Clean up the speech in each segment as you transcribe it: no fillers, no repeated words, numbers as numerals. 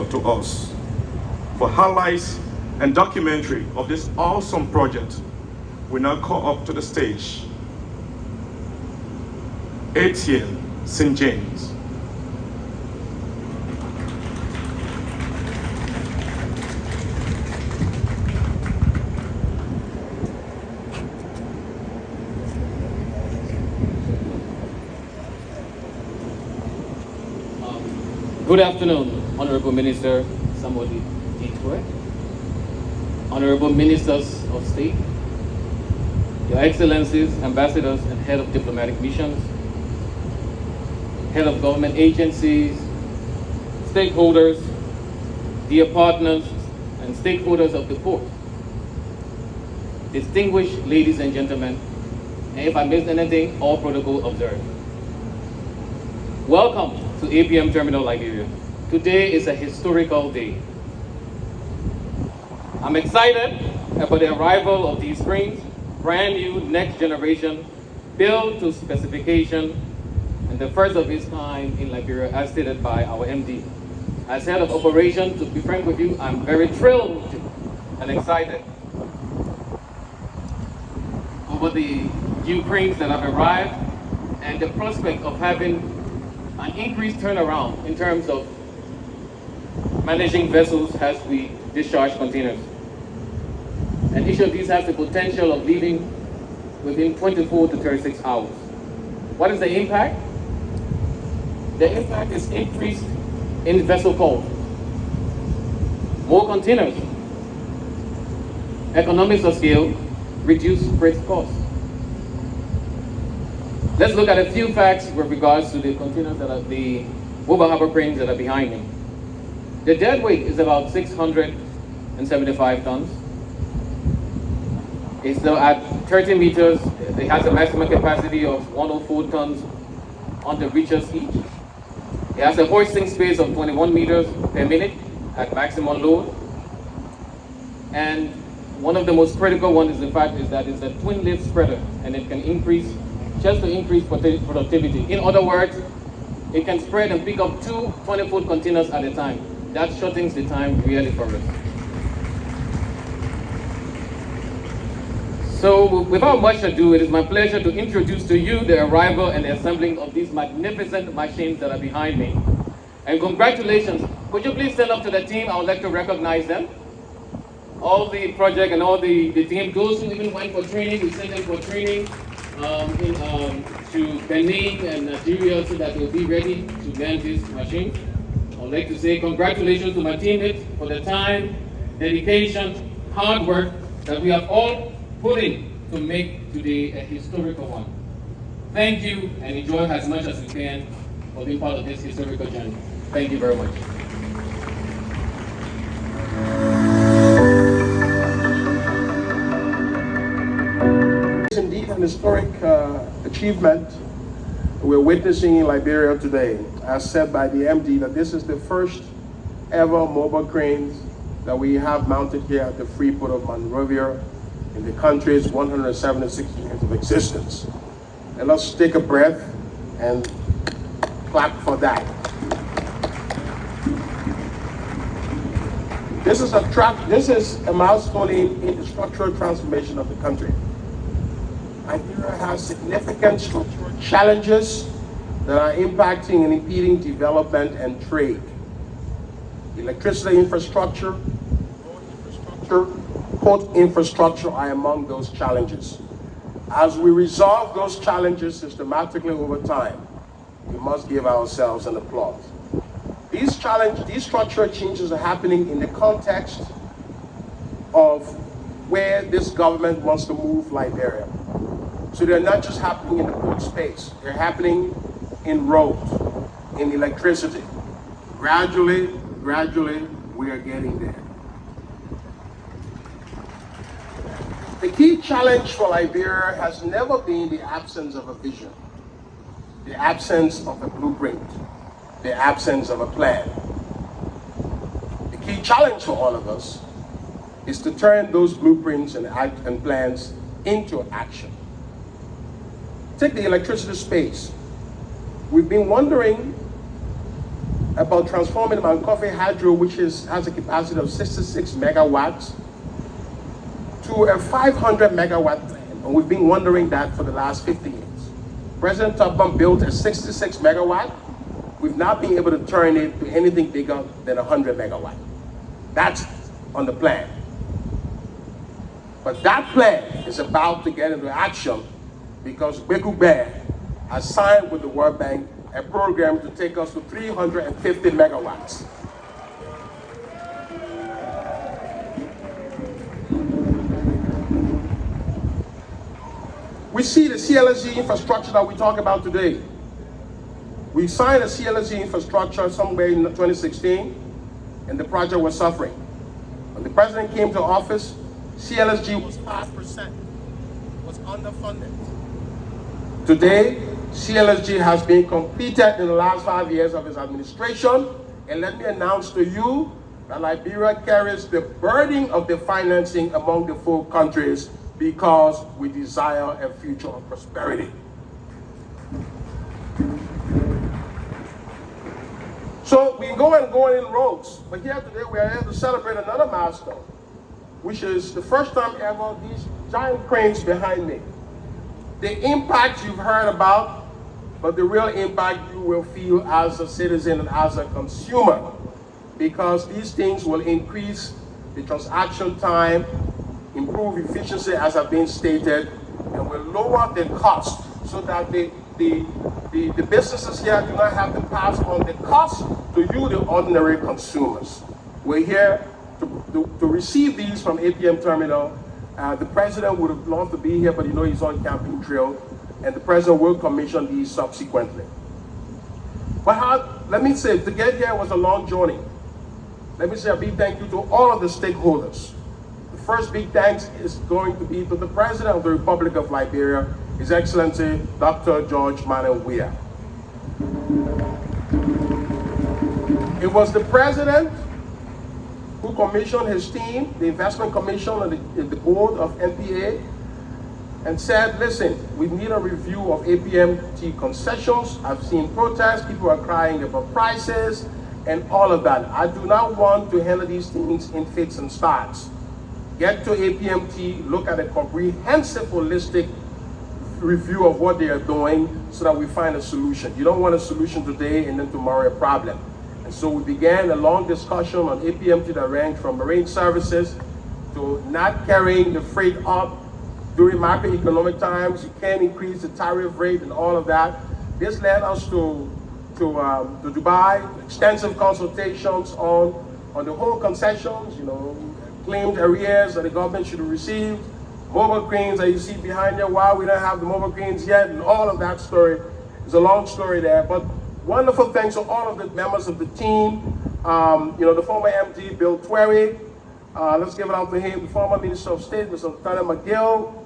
to us for highlights and documentary of this awesome project, we now call up to the stage Etienne St. James. Good afternoon, Honorable Minister Samodi Ditwe, Honorable Ministers of State, Your Excellencies, Ambassadors and Head of Diplomatic Missions, Head of Government Agencies, Stakeholders, dear partners and stakeholders of the port, distinguished ladies and gentlemen, and if I missed anything, all protocol observed. Welcome to APM Terminal Liberia. Today is a historical day. I'm excited about the arrival of these cranes, brand new next generation, built to specification, and the first of its kind in Liberia, as stated by our MD. As head of operations, to be frank with you, I'm very thrilled and excited over the new cranes that have arrived and the prospect of having an increased turnaround in terms of managing vessels as we discharge containers. And each of these has the potential of leaving within 24 to 36 hours. What is the impact? The impact is increased in vessel calls, more containers, economies of scale, reduced freight costs. Let's look at a few facts with regards to the containers that are the mobile harbor cranes that are behind me. The dead weight is about 675 tons. It's still at 30 meters. It has a maximum capacity of 104 tons on the reaches each. It has a hoisting space of 21 meters per minute at maximum load. And one of the most critical ones is the fact is that it's a twin lift spreader, and it can increase just to increase productivity. In other words, it can spread and pick up 2 20-foot containers at a time. That shortens the time really for us. So without much ado, it is my pleasure to introduce to you the arrival and the assembling of these magnificent machines that are behind me. And congratulations. Could you please stand up to the team? I would like to recognize them. All the project and all the team, those who even went for training, we sent them for training to Benin and Nigeria so that they'll be ready to man these machines. I'd like to say congratulations to my teammates for the time, dedication, hard work that we have all put in to make today a historical one. Thank you and enjoy as much as you can for being part of this historical journey. Thank you very much. Indeed an historic achievement we're witnessing in Liberia today, as said by the MD, that this is the first ever mobile cranes that we have mounted here at the free port of Monrovia in the country's 176 years of existence. And let's take a breath and clap for that. This is a milestone in the structural transformation of the country. Liberia has significant structural challenges that are impacting and impeding development and trade. Electricity infrastructure, port infrastructure are among those challenges. As we resolve those challenges systematically over time, we must give ourselves an applause. These structural changes are happening in the context of where this government wants to move Liberia. So they're not just happening in the port space, they're happening in roads, in electricity. Gradually, we are getting there. The key challenge for Liberia has never been the absence of a vision, the absence of a blueprint, the absence of a plan. The key challenge for all of us is to turn those blueprints and plans into action. Take the electricity space. We've been wondering about transforming Mankofe Hydro, which has a capacity of 66 megawatts, to a 500 megawatt plant. And we've been wondering that for the last 50 years. President Tubman built a 66 megawatt. We've not been able to turn it to anything bigger than 100 megawatt. That's on the plan. But that plan is about to get into action because Beku Bear has signed with the World Bank a program to take us to 350 megawatts. We see the CLSG infrastructure that we talk about today. We signed a CLSG infrastructure somewhere in 2016, and the project was suffering. When the president came to office, CLSG was 5%, was underfunded. Today, CLSG has been completed in the last 5 years of his administration, and let me announce to you that Liberia carries the burden of the financing among the 4 countries because we desire a future of prosperity. So we going in roads, but here today we are here to celebrate another milestone, which is the first time ever these giant cranes behind me. The impact you've heard about, but the real impact you will feel as a citizen and as a consumer, because these things will increase the transaction time, improve efficiency as have been stated, and will lower the cost so that the businesses here do not have to pass on the cost to you, the ordinary consumers. We're here to receive these from APM Terminal. The president would have loved to be here, but you know he's on campaign trail, and the president will commission these subsequently. But let me say, to get here was a long journey. Let me say a big thank you to all of the stakeholders. The first big thanks is going to be to the President of the Republic of Liberia, His Excellency Dr. George Manuel Weah. It was the President who commissioned his team, the Investment Commission and the board of NPA, and said, listen, we need a review of APMT concessions. I've seen protests, people are crying about prices and all of that. I do not want to handle these things in fits and starts. Get to APMT, look at a comprehensive, holistic review of what they are doing so that we find a solution. You don't want a solution today and then tomorrow a problem. And so we began a long discussion on APMT that ranged from marine services to not carrying the freight up during macroeconomic times. You can't increase the tariff rate and all of that. This led us to Dubai, extensive consultations on the whole concessions, claimed arrears that the government should have received, mobile cranes that you see behind there, why we don't have the mobile cranes yet, and all of that story. It's a long story there, but wonderful thanks to all of the members of the team. The former MD, Bill Twerry, let's give it out to him, the former Minister of State, Mr. Tana McGill,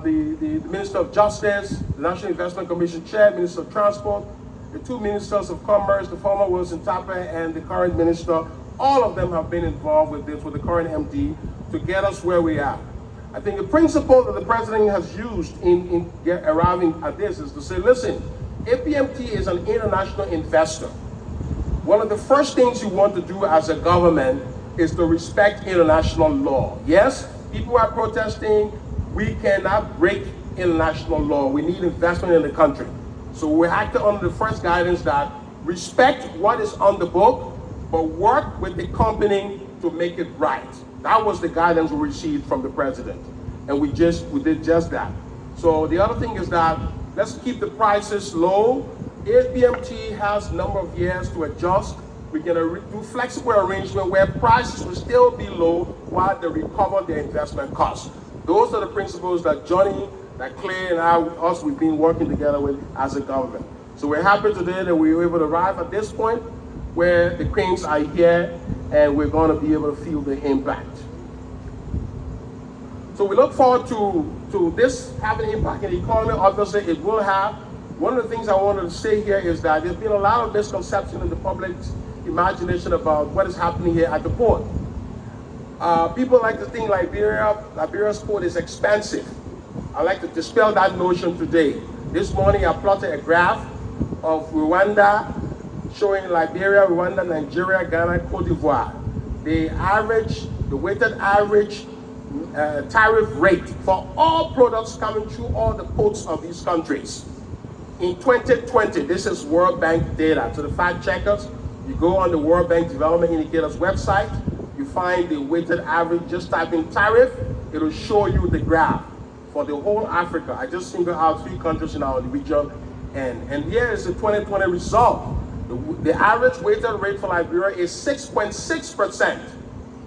the Minister of Justice, the National Investment Commission Chair, Minister of Transport, the 2 Ministers of Commerce, the former Wilson Tapper and the current Minister. All of them have been involved with this, with the current MD, to get us where we are. I think the principle that the President has used in arriving at this is to say, listen, APMT is an international investor. One of the first things you want to do as a government is to respect international law. Yes, people are protesting. We cannot break international law. We need investment in the country. So we acted under the first guidance that respect what is on the book, but work with the company to make it right. That was the guidance we received from the President. And we did just that. So the other thing is that let's keep the prices low. APMT has a number of years to adjust. We can do flexible arrangement where prices will still be low while they recover their investment costs. Those are the principles that Johnny, that Clay, and we've been working together with as a government. So we're happy today that we were able to arrive at this point where the cranes are here and we're going to be able to feel the impact. So we look forward to this having an impact in the economy. Obviously, it will have. One of the things I wanted to say here is that there's been a lot of misconception in the public's imagination about what is happening here at the port. People like to think Liberia's port is expensive. I'd like to dispel that notion today. This morning I plotted a graph of Rwanda showing Liberia, Rwanda, Nigeria, Ghana, Cote d'Ivoire. The weighted average tariff rate for all products coming through all the ports of these countries. In 2020, this is World Bank data. So the fact checkers, you go on the World Bank Development Indicators website, you find the weighted average, just type in tariff, it'll show you the graph for the whole Africa. I just singled out 3 countries in our region, and here is the 2020 result. The average weighted rate for Liberia is 6.6%.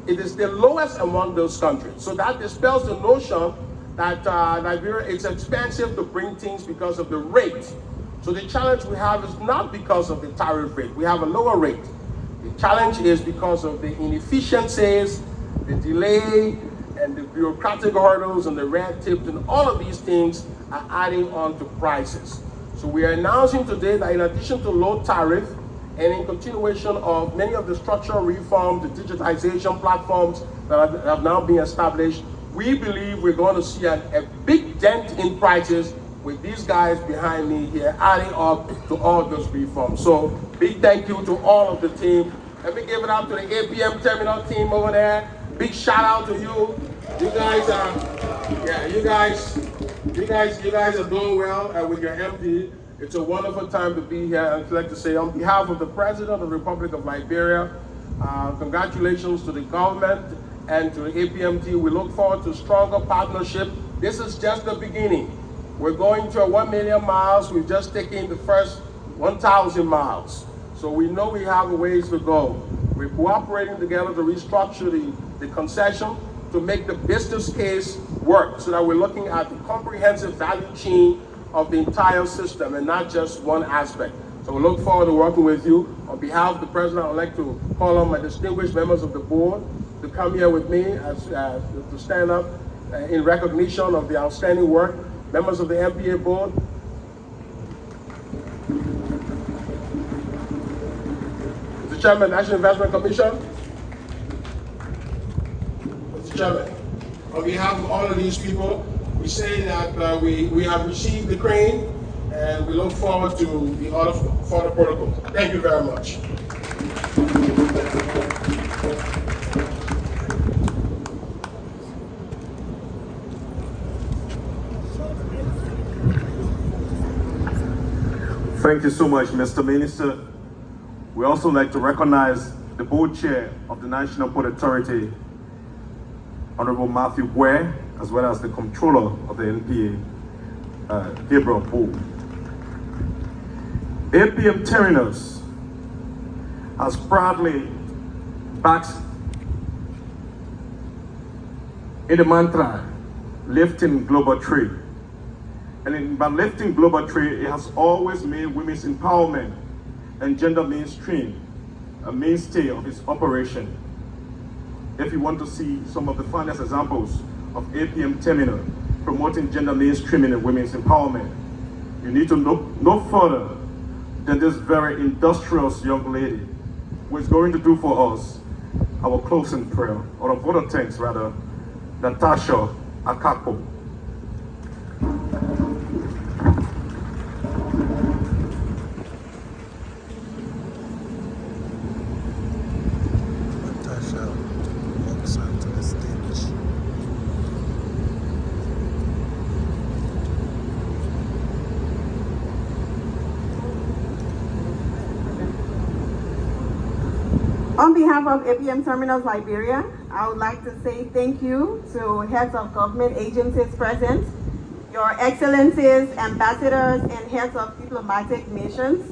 It is the lowest among those countries. So that dispels the notion that Liberia, it's expensive to bring things because of the rate. So the challenge we have is not because of the tariff rate. We have a lower rate. The challenge is because of the inefficiencies, the delay, and the bureaucratic hurdles and the red tape, and all of these things are adding on to prices. So we are announcing today that in addition to low tariff, and in continuation of many of the structural reforms, the digitization platforms that have now been established, we believe we're going to see a big dent in prices with these guys behind me here adding up to all those reforms. So big thank you to all of the team. Let me give it up to the APM terminal team over there. Big shout out to you. You guys are, you guys are doing well with your MD. It's a wonderful time to be here. I'd like to say on behalf of the President of the Republic of Liberia, congratulations to the government and to the APM team. We look forward to stronger partnership. This is just the beginning. We're going to 1 million miles. We've just taken the first 1,000 miles. So we know we have a ways to go. We're cooperating together to restructure the concession to make the business case work so that we're looking at the comprehensive value chain of the entire system and not just one aspect. So we look forward to working with you. On behalf of the President, I'd like to call on my distinguished members of the board to come here with me to stand up in recognition of the outstanding work. Members of the MPA board. Mr. Chairman, National Investment Commission. Mr. Chairman, on behalf of all of these people, we say that we have received the crane and we look forward to the order for the protocol. Thank you very much. Thank you so much, Mr. Minister. We also like to recognize the board chair of the National Port Authority, Honorable Matthew Guare, as well as the controller of the NPA, Gabriel Bull. APM Terminals has proudly backed in the mantra, lifting global trade. And by lifting global trade, it has always made women's empowerment and gender mainstream a mainstay of its operation. If you want to see some of the finest examples of APM Terminal promoting gender mainstreaming and women's empowerment, you need to look no further than this very industrious young lady who is going to do for us our closing prayer, or a vote of thanks rather, Natasha Akakpo. On behalf of APM Terminals Liberia, I would like to say thank you to heads of government agencies present, your excellencies, ambassadors, and heads of diplomatic missions,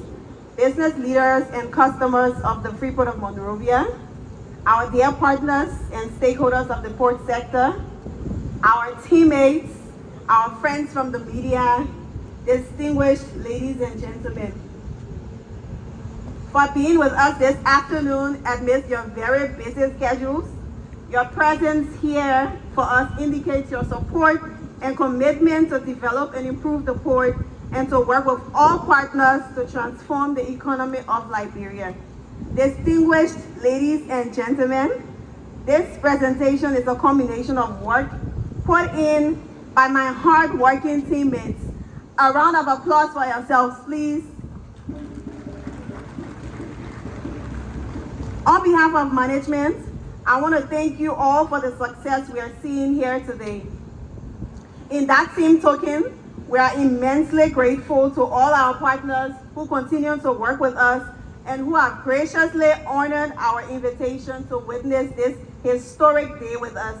business leaders and customers of the Freeport of Monrovia, our dear partners and stakeholders of the port sector, our teammates, our friends from the media, distinguished ladies and gentlemen, for being with us this afternoon amidst your very busy schedules. Your presence here for us indicates your support and commitment to develop and improve the port and to work with all partners to transform the economy of Liberia. Distinguished ladies and gentlemen, this presentation is a combination of work put in by my hard-working teammates. A round of applause for yourselves, please. On behalf of management, I want to thank you all for the success we are seeing here today. In that same token, we are immensely grateful to all our partners who continue to work with us and who have graciously honored our invitation to witness this historic day with us.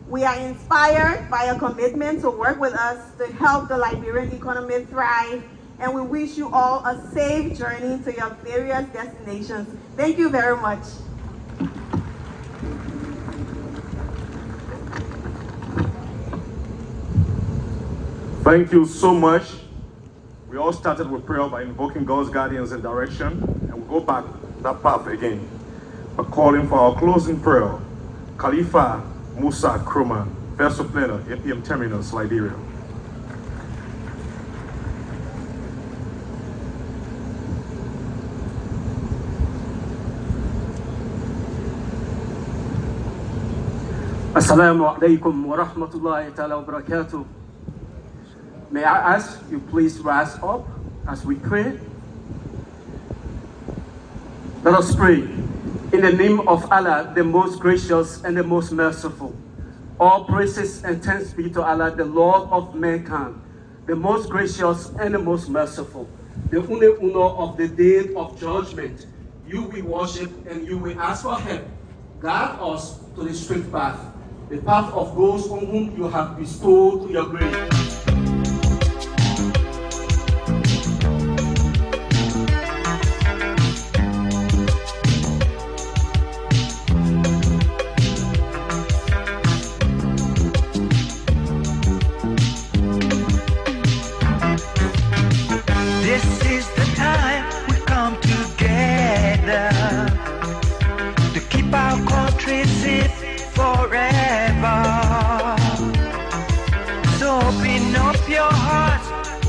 We are inspired by a commitment to work with us to help the Liberian economy thrive, and we wish you all a safe journey to your various destinations. Thank you very much. Thank you so much. We all started with prayer by invoking God's guidance and direction, and we'll go back that path again by calling for our closing prayer. Khalifa Musa Kruma, Vessel Planner, APM Terminals, Liberia. Assalamu alaikum wa rahmatullahi ta'ala wa barakatuh. May I ask you please rise up as we pray? Let us pray. In the name of Allah, the most gracious and the most merciful. All praises and thanks be to Allah, the Lord of mankind, the most gracious and the most merciful, the owner of the day of judgment. You will worship and you will ask for help. Guide us to the straight path, the path of those on whom you have bestowed your grace.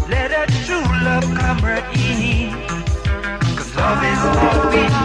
Let a true love come right in, 'cause love is all we need.